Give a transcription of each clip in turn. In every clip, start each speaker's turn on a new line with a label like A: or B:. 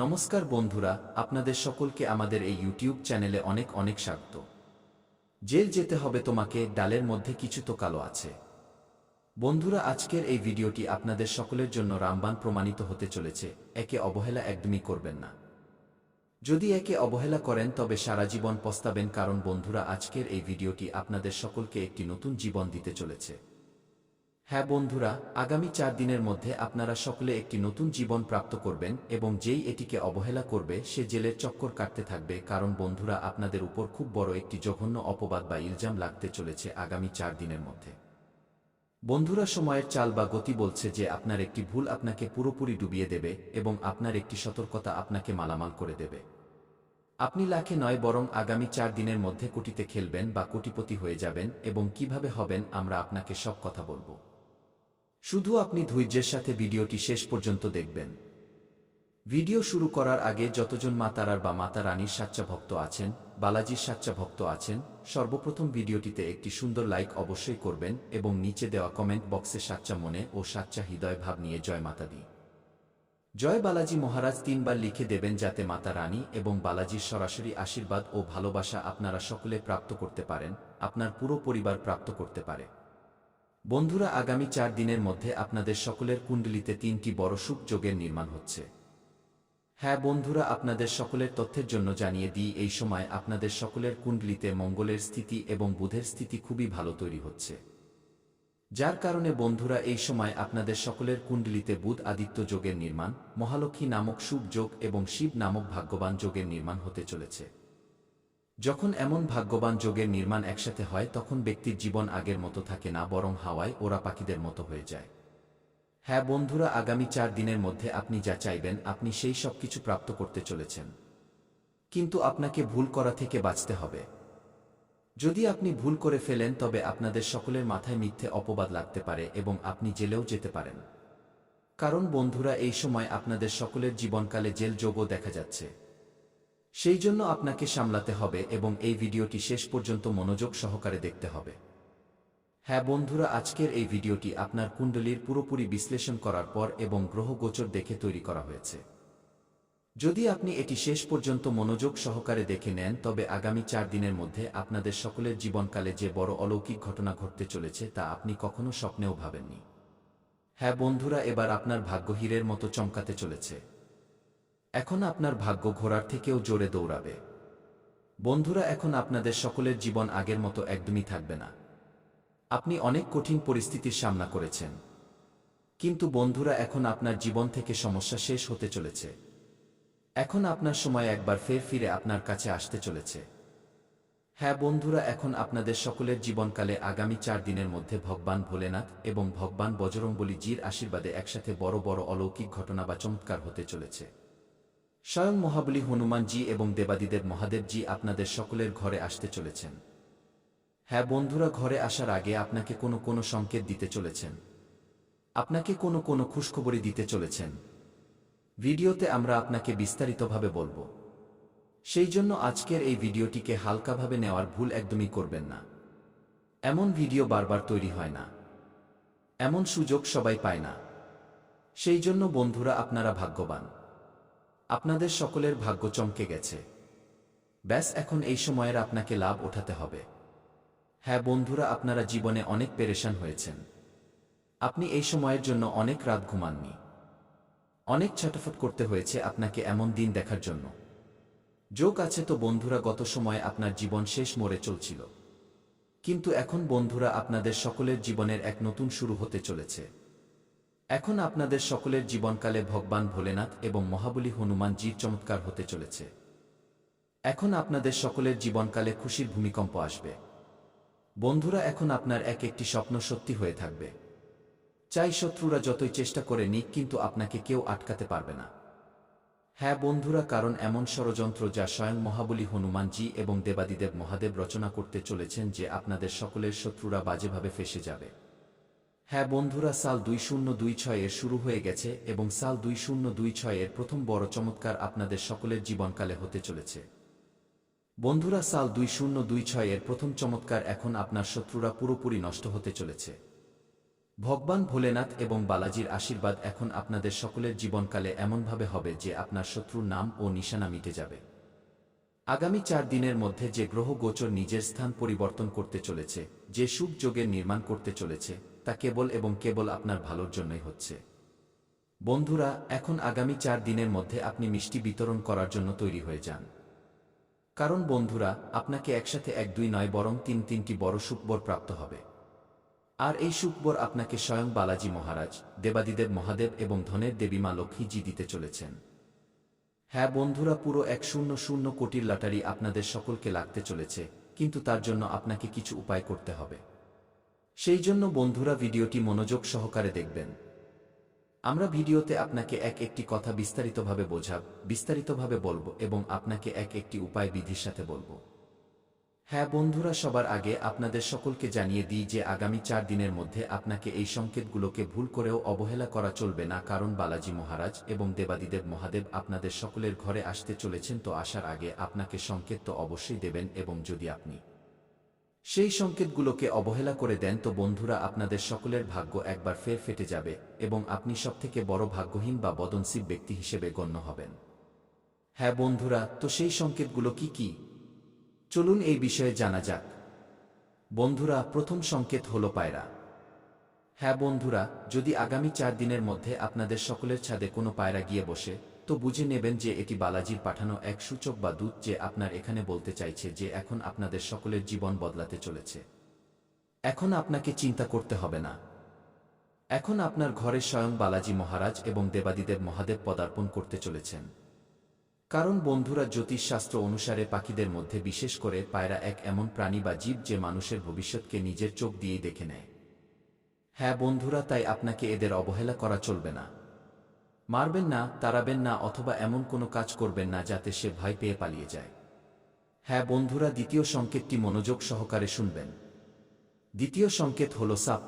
A: নমস্কার বন্ধুরা, আপনাদের সকলকে আমাদের এই ইউটিউব চ্যানেলে অনেক অনেক স্বাগত। জেল যেতে হবে তোমাকে, ডালের মধ্যে কিছু তো কালো আছে। বন্ধুরা, আজকের এই ভিডিওটি আপনাদের সকলের জন্য রামবাণ প্রমাণিত হতে চলেছে। একে অবহেলা একদমই করবেন না। যদি একে অবহেলা করেন তবে সারা জীবন পস্তাবেন, কারণ বন্ধুরা, আজকের এই ভিডিওটি আপনাদের সকলকে একটি নতুন জীবন দিতে চলেছে। হ্যাঁ বন্ধুরা, আগামী 4 দিনের মধ্যে আপনারা সকলে একটি নতুন জীবন প্রাপ্ত করবেন এবং যেই এটিকে অবহেলা করবে সে জেলের চক্কর কাটতে থাকবে, কারণ বন্ধুরা, আপনাদের উপর খুব বড় একটি জঘন্য অপবাদ বা ইলজাম লাগতে চলেছে আগামী 4 দিনের মধ্যে। বন্ধুরা, সময়ের চাল বা গতি বলছে যে আপনার একটি ভুল আপনাকে পুরোপুরি ডুবিয়ে দেবে এবং আপনার একটি সতর্কতা আপনাকে মালামাল করে দেবে। আপনি লাখে নয় বরং আগামী 4 দিনের মধ্যে কোটিতে খেলবেন বা কোটিপতি হয়ে যাবেন, এবং কিভাবে হবেন আমরা আপনাকে সব কথা বলবো। শুধু আপনি ধৈর্যের সাথে ভিডিওটি শেষ পর্যন্ত দেখবেন। ভিডিও শুরু করার আগে যতজন মা তারার বা মাতা রানীর সাচ্চা ভক্ত আছেন, বালাজির সাচ্চা ভক্ত আছেন, সর্বপ্রথম ভিডিওটিতে একটি সুন্দর লাইক অবশ্যই করবেন এবং নিচে দেওয়া কমেন্ট বক্সে সাচ্চা মনে ও সাচ্চা হৃদয় ভাব নিয়ে জয় মাতা দি, জয় বালাজি মহারাজ 3 বার লিখে দেবেন, যাতে মাতা রানী এবং বালাজির সরাসরি আশীর্বাদ ও ভালোবাসা আপনারা সকলে প্রাপ্ত করতে পারেন, আপনার পুরো পরিবার প্রাপ্ত করতে পারে। বন্ধুরা, আগামী 4 দিনের মধ্যে আপনাদের সকলের কুণ্ডলিতে 3টি বড় সুখ যোগের নির্মাণ হচ্ছে। হ্যাঁ বন্ধুরা, আপনাদের সকলের তথ্যের জন্য জানিয়ে দিই, এই সময় আপনাদের সকলের কুণ্ডলিতে মঙ্গলের স্থিতি এবং বুধের স্থিতি খুবই ভালো তৈরি হচ্ছে, যার কারণে বন্ধুরা এই সময় আপনাদের সকলের কুণ্ডলিতে বুধ আদিত্য যোগের নির্মাণ, মহালক্ষ্মী নামক শুভ যোগ এবং শিব নামক ভাগ্যবান যোগের নির্মাণ হতে চলেছে। যখন এমন ভাগ্যবান যোগের নির্মাণ একসাথে হয় তখন ব্যক্তির জীবন আগের মতো থাকে না, বরং হাওয়ায় ওরা পাখিদের মতো হয়ে যায়। হ্যাঁ বন্ধুরা, আগামী 4 দিনের মধ্যে আপনি যা চাইবেন আপনি সেই সব কিছু প্রাপ্ত করতে চলেছেন, কিন্তু আপনাকে ভুল করা থেকে বাঁচতে হবে। যদি আপনি ভুল করে ফেলেন তবে আপনাদের সকলের মাথায় মিথ্যে অপবাদ লাগতে পারে এবং আপনি জেলেও যেতে পারেন, কারণ বন্ধুরা এই সময় আপনাদের সকলের জীবনকালে জেল যোগও দেখা যাচ্ছে। সেই জন্য আপনাকে সামলাতে হবে এবং এই ভিডিওটি শেষ পর্যন্ত মনোযোগ সহকারে দেখতে হবে। হ্যাঁ বন্ধুরা, আজকের এই ভিডিওটি আপনার কুণ্ডলীর পুরোপুরি বিশ্লেষণ করার পর এবং গ্রহ গোচর দেখে তৈরি করা হয়েছে। যদি আপনি এটি শেষ পর্যন্ত মনোযোগ সহকারে দেখে নেন তবে আগামী 4 দিনের মধ্যে আপনাদের সকলের জীবনকালে যে বড় অলৌকিক ঘটনা ঘটতে চলেছে তা আপনি কখনো স্বপ্নেও ভাবেননি। হ্যাঁ বন্ধুরা, এবার আপনার ভাগ্য হীরের মতো চমকাতে চলেছে। এখন আপনার ভাগ্য ঘোড়ার থেকেও জোরে দৌড়াবে। বন্ধুরা, এখন আপনাদের সকলের জীবন আগের মতো একদমই থাকবে না। আপনি অনেক কঠিন পরিস্থিতির সামনা করেছেন, কিন্তু বন্ধুরা এখন আপনার জীবন থেকে সমস্যা শেষ হতে চলেছে। এখন আপনার সময় একবার ফের ফিরে আপনার কাছে আসতে চলেছে। হ্যাঁ বন্ধুরা, এখন আপনাদের সকলের জীবনকালে আগামী 4 দিনের মধ্যে ভগবান ভোলেনাথ এবং ভগবান বজরংবলী জির আশীর্বাদে একসাথে বড় বড় অলৌকিক ঘটনা বা চমৎকার হতে চলেছে। স্বয়ং মহাবলী হনুমানজি এবং দেবাদিদেব মহাদেবজি আপনাদের সকলের ঘরে আসতে চলেছেন। হ্যাঁ বন্ধুরা, ঘরে আসার আগে আপনাকে কোনো সংকেত দিতে চলেছেন, আপনাকে কোনো খুশখবরি দিতে চলেছেন। ভিডিওতে আমরা আপনাকে বিস্তারিতভাবে বলবো, সেই জন্য আজকের এই ভিডিওটিকে হালকাভাবে নেওয়ার ভুল একদমই করবেন না। এমন ভিডিও বারবার তৈরি হয় না, এমন সুযোগ সবাই পায় না। সেই জন্য বন্ধুরা আপনারা ভাগ্যবান, আপনাদের সকলের ভাগ্য চমকে গেছে। ব্যাস, এখন এই সময়ের আপনাকে লাভ ওঠাতে হবে। হ্যাঁ বন্ধুরা, আপনারা জীবনে অনেক পেরেশান হয়েছেন। আপনি এই সময়ের জন্য অনেক রাত ঘুমাননি, অনেক ছটফট করতে হয়েছে আপনাকে এমন দিন দেখার জন্য। যোগ আছে তো বন্ধুরা, গত সময়ে আপনার জীবন শেষ মোড়ে চলছিল, কিন্তু এখন বন্ধুরা আপনাদের সকলের জীবনের এক নতুন শুরু হতে চলেছে। এখন আপনাদের সকলের জীবনকালে ভগবান ভোলেনাথ এবং মহাবলী হনুমানজির চমৎকার হতে চলেছে। এখন আপনাদের সকলের জীবনকালে খুশির ভূমিকম্প আসবে। বন্ধুরা, এখন আপনার এক একটি স্বপ্ন সত্যি হয়ে থাকবে। চাই শত্রুরা যতই চেষ্টা করে নিক, কিন্তু আপনাকে কেউ আটকাতে পারবে না। হ্যাঁ বন্ধুরা, কারণ এমন ষড়যন্ত্র যা স্বয়ং মহাবলী হনুমানজি এবং দেবাদিদেব মহাদেব রচনা করতে চলেছেন যে আপনাদের সকলের শত্রুরা বাজেভাবে ফেঁসে যাবে। হ্যাঁ বন্ধুরা, সাল 2026 এর শুরু হয়ে গেছে এবং সাল 2026 এর প্রথম বড় চমৎকার আপনাদের সকলের জীবনকালে হতে চলেছে। বন্ধুরা, সাল 2026 এর প্রথম চমৎকার, এখন আপনার শত্রুরা পুরোপুরি নষ্ট হতে চলেছে। ভগবান ভোলেনাথ এবং বালাজির আশীর্বাদ এখন আপনাদের সকলের জীবনকালে এমনভাবে হবে যে আপনার শত্রুর নাম ও নিশানা মিটে যাবে। আগামী 4 দিনের মধ্যে যে গ্রহ গোচর নিজের স্থান পরিবর্তন করতে চলেছে, যে শুভ যোগের নির্মাণ করতে চলেছে, তা কেবল এবং কেবল আপনার ভালোর জন্যই হচ্ছে। বন্ধুরা, এখন আগামী 4 দিনের মধ্যে আপনি মিষ্টি বিতরণ করার জন্য তৈরি হয়ে যান। কারণ বন্ধুরা, আপনাকে একসাথে 1-2 নয় বরং 3টি বড় সুখবর প্রাপ্ত হবে। আর এই সুখবর আপনাকে স্বয়ং বালাজি মহারাজ, দেবাদিদেব মহাদেব এবং ধনের দেবী মা লক্ষ্মীজি দিতে চলেছেন। হ্যাঁ বন্ধুরা, পুরো 100 কোটির লটারি আপনাদের সকলকে লাগতে চলেছে, কিন্তু তার জন্য আপনাকে কিছু উপায় করতে হবে। সেই জন্য বন্ধুরা, ভিডিওটি মনোযোগ সহকারে দেখবেন। আমরা ভিডিওতে আপনাকে একটি কথা বিস্তারিতভাবে বলবো এবং আপনাকে একটি উপায় বিধির সাথে বলবো। হ্যাঁ বন্ধুরা, সবার আগে আপনাদের সকলকে জানিয়ে দিই যে আগামী 4 দিনের মধ্যে আপনাকে এই সংকেতগুলোকে ভুল করেও অবহেলা করা চলবে না, কারণ বালাজি মহারাজ এবং দেবাদিদেব মহাদেব আপনাদের সকলের ঘরে আসতে চলেছেন। তো আসার আগে আপনাকে সংকেত তো অবশ্যই দেবেন, এবং যদি আপনি সেই সংকেতগুলোকে অবহেলা করে দেন তো বন্ধুরা, আপনাদের সকলের ভাগ্য একবার ফের ফেটে যাবে এবং আপনি সবথেকে বড় ভাগ্যহীন বা বদনসিব ব্যক্তি হিসেবে গণ্য হবেন। হ্যাঁ বন্ধুরা, তো সেই সংকেতগুলো কি কি? চলুন এই বিষয়ে জানা যাক। বন্ধুরা, প্রথম সংকেত হলো পায়রা। হ্যাঁ বন্ধুরা, যদি আগামী 4 দিনের মধ্যে আপনাদের সকলের ছাদে কোনো পায়রা গিয়ে বসে, তো বুঝে নেবেন যে এটি বালাজির পাঠানো এক সূচক বা দূত, যে আপনার এখানে বলতে চাইছে যে এখন আপনাদের সকলের জীবন বদলাতে চলেছে। এখন আপনাকে চিন্তা করতে হবে না। এখন আপনার ঘরে স্বয়ং বালাজি মহারাজ এবং দেবাদিদেব মহাদেব পদার্পণ করতে চলেছেন। কারণ বন্ধুরা, জ্যোতিষশাস্ত্র অনুসারে পাখিদের মধ্যে বিশেষ করে পায়রা এক এমন প্রাণী বা জীব যে মানুষের ভবিষ্যৎকে নিজের চোখ দিয়েই দেখে নেয়। হ্যাঁ বন্ধুরা, তাই আপনাকে এদের অবহেলা করা চলবে না। মারবেন না, তাড়াবেন না, অথবা এমন কোনো কাজ করবেন না যাতে সে ভয় পেয়ে পালিয়ে যায়। হ্যাঁ বন্ধুরা, দ্বিতীয় সংকেতটি মনোযোগ সহকারে শুনবেন। দ্বিতীয় সংকেত হলো সাপ।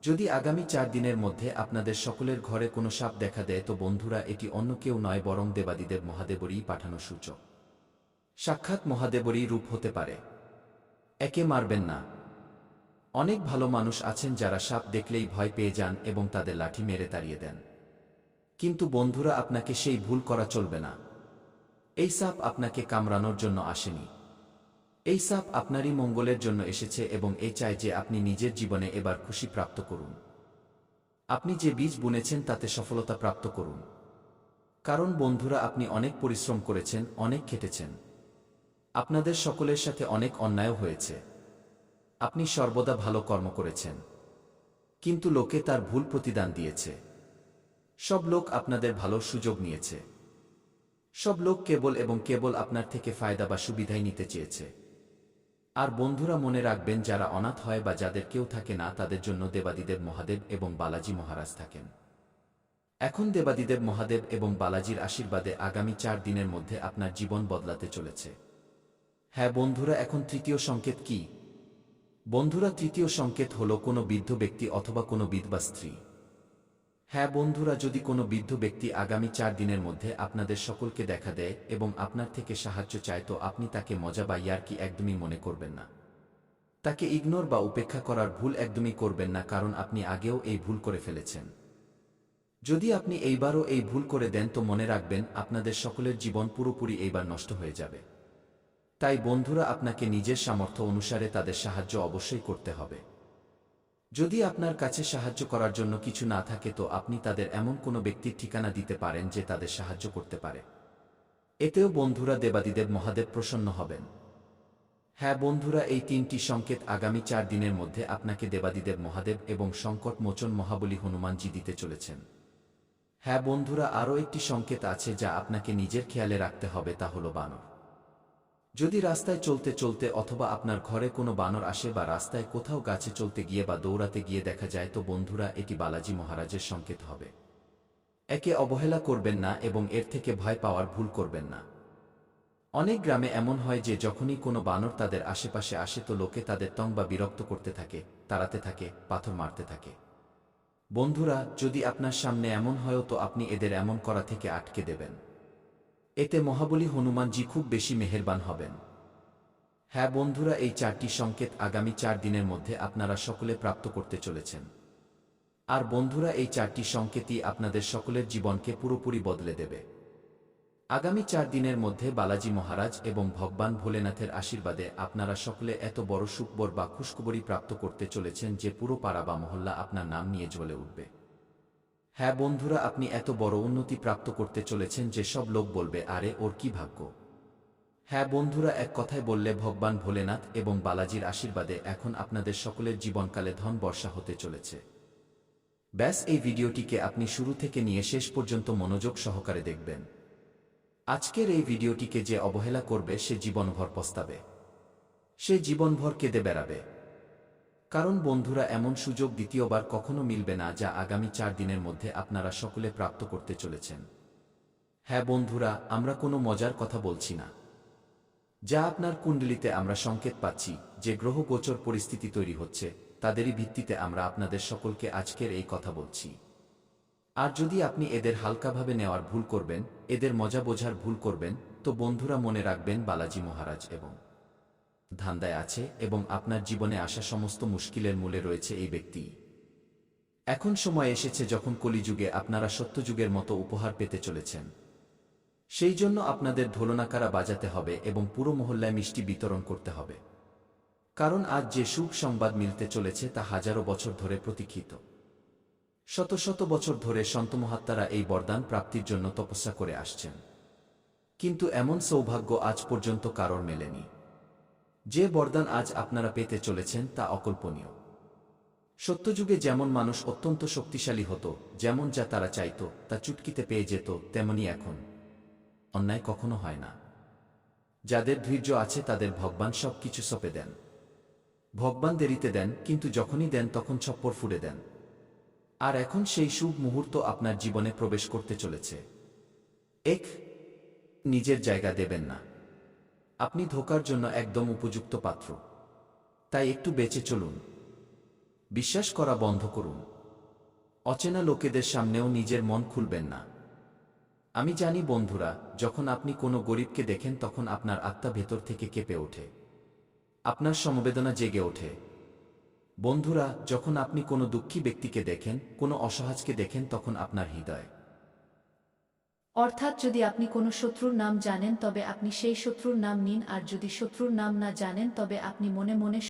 A: যদি আগামী 4 দিনের মধ্যে আপনাদের সকলের ঘরে কোনো সাপ দেখা দেয় তো বন্ধুরা, এটি অন্য কেউ নয় বরং দেবাদিদেব মহাদেবেরই পাঠানো সূচক। সাক্ষাৎ মহাদেবেরই রূপ হতে পারে। একে মারবেন না। অনেক ভালো মানুষ আছেন যারা সাপ দেখলেই ভয় পেয়ে যান এবং তাদের লাঠি মেরে তাড়িয়ে দেন। কিন্তু বন্ধুরা, আপনাকে সেই ভুল করা চলবে না। এই সাপ আপনাকে কামড়ানোর জন্য আসেনি। এই সাপ আপনারই মঙ্গলের জন্য এসেছে এবং এ চায় যে আপনি নিজের জীবনে এবার খুশি প্রাপ্ত করুন। আপনি যে বীজ বুনেছেন তাতে সফলতা প্রাপ্ত করুন। কারণ বন্ধুরা, আপনি অনেক পরিশ্রম করেছেন, অনেক খেটেছেন। আপনাদের সকলের সাথে অনেক অন্যায় হয়েছে। আপনি সর্বদা ভালো কর্ম করেছেন, কিন্তু লোকে তার ভুল প্রতিদান দিয়েছে। সব লোক আপনাদের ভালোর সুযোগ নিয়েছে। সব লোক কেবল এবং কেবল আপনার থেকে ফায়দা বা সুবিধাই নিতে চেয়েছে। আর বন্ধুরা, মনে রাখবেন, যারা অনাথ হয় বা যাদের কেউ থাকে না তাদের জন্য দেবাদিদেব মহাদেব এবং বালাজি মহারাজ থাকেন। এখন দেবাদিদেব মহাদেব এবং বালাজির আশীর্বাদে আগামী 4 দিনের মধ্যে আপনার জীবন বদলাতে চলেছে। হ্যাঁ বন্ধুরা, এখন তৃতীয় সংকেত কি? বন্ধুরা, তৃতীয় সংকেত হলো কোনো বৃদ্ধ ব্যক্তি অথবা কোনো বিধবা স্ত্রী। হ্যাঁ বন্ধুরা, যদি কোনো বৃদ্ধ ব্যক্তি আগামী 4 দিনের মধ্যে আপনাদের সকলকে দেখা দেয় এবং আপনার থেকে সাহায্য চায় তো আপনি তাকে মজা বা ইয়ার্কি একদমই মনে করবেন না। তাকে ইগনোর বা উপেক্ষা করার ভুল একদমই করবেন না, কারণ আপনি আগেও এই ভুল করে ফেলেছেন। যদি আপনি এইবারও এই ভুল করে দেন তো মনে রাখবেন, আপনাদের সকলের জীবন পুরোপুরি এইবার নষ্ট হয়ে যাবে। তাই বন্ধুরা, আপনাকে নিজের সামর্থ্য অনুসারে তাদের সাহায্য অবশ্যই করতে হবে। যদি আপনার কাছে সাহায্য করার জন্য কিছু না থাকে তো আপনি তাদের এমন কোনো ব্যক্তির ঠিকানা দিতে পারেন যে তাদের সাহায্য করতে পারে। এতেও বন্ধুরা, দেবাদিদেব মহাদেব প্রসন্ন হবেন। হ্যাঁ বন্ধুরা, এই 3টি সংকেত আগামী 4 দিনের মধ্যে আপনাকে দেবাদিদেব মহাদেব এবং সংকট মোচন মহাবলী হনুমানজি দিতে চলেছেন। হ্যাঁ বন্ধুরা, আরও একটি সংকেত আছে যা আপনাকে নিজের খেয়ালে রাখতে হবে, তা হলো বানর। যদি রাস্তায় চলতে চলতে অথবা আপনার ঘরে কোনো বানর আসে বা রাস্তায় কোথাও গাছে চলতে গিয়ে বা দৌড়াতে গিয়ে দেখা যায় তো বন্ধুরা, এটি বালাজি মহারাজের সংকেত হবে। একে অবহেলা করবেন না এবং এর থেকে ভয় পাওয়ার ভুল করবেন না। অনেক গ্রামে এমন হয় যে যখনই কোনো বানর তাদের আশেপাশে আসে তো লোকে তাদের তং বা বিরক্ত করতে থাকে, তাড়াতে থাকে, পাথর মারতে থাকে। বন্ধুরা, যদি আপনার সামনে এমন হয় তো আপনি এদের এমন করা থেকে আটকে দেবেন। এতে মহাবলী হনুমানজি খুব বেশি মেহেরবান হবেন। হ্যাঁ বন্ধুরা, এই 4টি সংকেত আগামী 4 দিনের মধ্যে আপনারা সকলে প্রাপ্ত করতে চলেছেন। আর বন্ধুরা, এই 4টি সংকেতই আপনাদের সকলের জীবনকে পুরোপুরি বদলে দেবে। আগামী 4 দিনের মধ্যে বালাজি মহারাজ এবং ভগবান ভোলেনাথের আশীর্বাদে আপনারা সকলে এত বড় সুখবর বা খুশখবরি প্রাপ্ত করতে চলেছেন যে পুরো পাড়া বা মহল্লা আপনার নাম নিয়ে জ্বলে উঠবে। হ্যাঁ বন্ধুরা, আপনি এত বড় উন্নতি প্রাপ্ত করতে চলেছেন যে সব লোক বলবে, আরে ওর কি ভাগ্য। হ্যাঁ বন্ধুরা, এক কথায় বললে ভগবান ভোলেনাথ এবং বালাজির আশীর্বাদে এখন আপনাদের সকলের জীবনকালে ধন বর্ষা হতে চলেছে। ব্যাস, এই ভিডিওটিকে আপনি শুরু থেকে নিয়ে শেষ পর্যন্ত মনোযোগ সহকারে দেখবেন। আজকের এই ভিডিওটিকে যে অবহেলা করবে সে জীবনভর পস্তাবে, সে জীবনভর কেঁদে বেড়াবে। কারণ বন্ধুরা, এমন সুযোগ দ্বিতীয়বার কখনো মিলবে না যা আগামী 4 দিনের মধ্যে আপনারা সকলে প্রাপ্ত করতে চলেছেন। হ্যাঁ বন্ধুরা, আমরা কোনো মজার কথা বলছি না। যা আপনার কুণ্ডলিতে আমরা সংকেত পাচ্ছি, যে গ্রহ গোচর পরিস্থিতি তৈরি হচ্ছে, তাদেরই ভিত্তিতে আমরা আপনাদের সকলকে আজকের এই কথা বলছি। আর যদি আপনি এদের হালকাভাবে নেওয়ার ভুল করবেন, এদের মজা বোঝার ভুল করবেন, তো বন্ধুরা মনে রাখবেন বালাজি মহারাজ এবং ধান্দায় আছে এবং আপনার জীবনে আসা সমস্ত মুশকিলের মূলে রয়েছে এই ব্যক্তি। এখন সময় এসেছে যখন কলিযুগে আপনারা সত্যযুগের মতো উপহার পেতে চলেছেন। সেই জন্য আপনাদের ঢোলনাকারা বাজাতে হবে এবং পুরো মহল্লায় মিষ্টি বিতরণ করতে হবে। কারণ আজ যে শুভ সংবাদ মিলতে চলেছে তা হাজারো বছর ধরে প্রতীক্ষিত। শত শত বছর ধরে সন্তমহাত্মারা এই বরদান প্রাপ্তির জন্য তপস্যা করে আসছেন, কিন্তু এমন সৌভাগ্য আজ পর্যন্ত কারোর মেলেনি। যে বরদান আজ আপনারা পেতে চলেছেন তা অকল্পনীয়। সত্যযুগে যেমন মানুষ অত্যন্ত শক্তিশালী হতো, যেমন যা তারা চাইত তা চুটকিতে পেয়ে যেত, তেমনি এখন অন্যায় কখনো হয় না। যাদের ধৈর্য আছে তাদের ভগবান সব কিছু সঁপে দেন। ভগবান দেরিতে দেন, কিন্তু যখনই দেন তখন ছপ্পর ফুঁড়ে দেন। আর এখন সেই শুভ মুহূর্ত আপনার জীবনে প্রবেশ করতে চলেছে। নিজের জায়গা দেবেন না। আপনি ধোঁকার জন্য একদম উপযুক্ত পাত্র। তাই একটু বেঁচে চলুন। বিশ্বাস করা বন্ধ করুন। অচেনা লোকেদের সামনেও নিজের মন খুলবেন না। আমি জানি বন্ধুরা, যখন আপনি কোনো গরিবকে দেখেন তখন আপনার আত্মা ভেতর থেকে কেঁপে ওঠে, আপনার সমবেদনা জেগে ওঠে। বন্ধুরা, যখন আপনি কোনো দুঃখী ব্যক্তিকে দেখেন, কোনো অসহায়কে দেখেন, তখন আপনার হৃদয়,
B: অর্থাৎ যদি আপনি কোনো শত্রুর নাম জানেন তবে আপনি সেই শত্রুর নাম নিন, আর যদি শত্রুর নাম না জানেন তবে আপনি মনে মনে